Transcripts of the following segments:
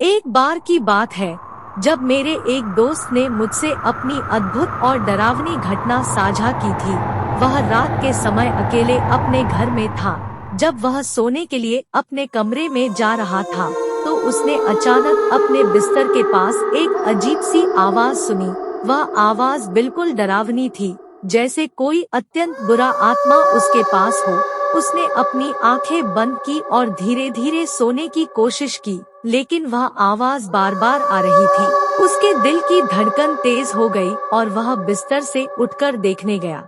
एक बार की बात है, जब मेरे एक दोस्त ने मुझसे अपनी अद्भुत और डरावनी घटना साझा की थी। वह रात के समय अकेले अपने घर में था। जब वह सोने के लिए अपने कमरे में जा रहा था, तो उसने अचानक अपने बिस्तर के पास एक अजीब सी आवाज सुनी। वह आवाज बिल्कुल डरावनी थी, जैसे कोई अत्यंत बुरा आत्मा उसके पास हो। उसने अपनी आंखें बंद की और धीरे धीरे सोने की कोशिश की, लेकिन वह आवाज बार बार आ रही थी। उसके दिल की धड़कन तेज हो गई और वह बिस्तर से उठकर देखने गया।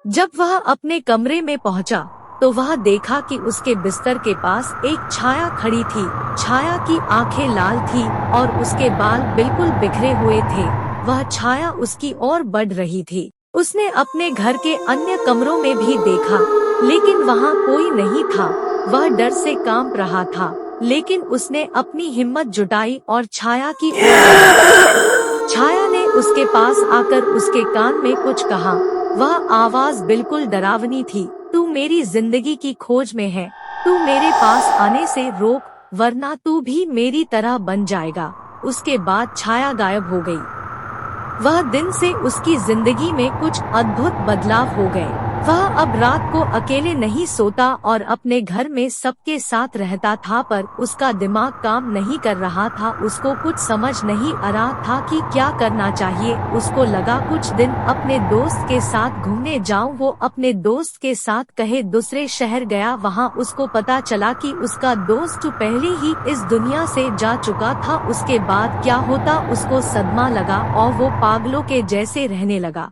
जब वह अपने कमरे में पहुंचा, तो वह देखा कि उसके बिस्तर के पास एक छाया खड़ी थी। छाया की आंखें लाल थी और उसके बाल बिल्कुल बिखरे हुए थे। वह छाया उसकी ओर बढ़ रही थी। उसने अपने घर के अन्य कमरों में भी देखा, लेकिन वहाँ कोई नहीं था। वह डर से कांप रहा था, लेकिन उसने अपनी हिम्मत जुटाई और छाया की ओर बढ़ा। छाया ने उसके पास आकर उसके कान में कुछ कहा। वह आवाज बिल्कुल डरावनी थी। तू मेरी जिंदगी की खोज में है। तू मेरे पास आने से रोक, वरना तू भी मेरी तरह बन जाएगा। उसके बाद छाया गायब हो गई। वह दिन से उसकी जिंदगी में कुछ अद्भुत बदलाव हो गए। वह अब रात को अकेले नहीं सोता और अपने घर में सबके साथ रहता था, पर उसका दिमाग काम नहीं कर रहा था। उसको कुछ समझ नहीं आ रहा था कि क्या करना चाहिए। उसको लगा कुछ दिन अपने दोस्त के साथ घूमने जाऊं। वो अपने दोस्त के साथ कहे दूसरे शहर गया। वहां उसको पता चला कि उसका दोस्त पहले ही इस दुनिया से जा चुका था। उसके बाद क्या होता उसको सदमा लगा और वो पागलों के जैसे रहने लगा।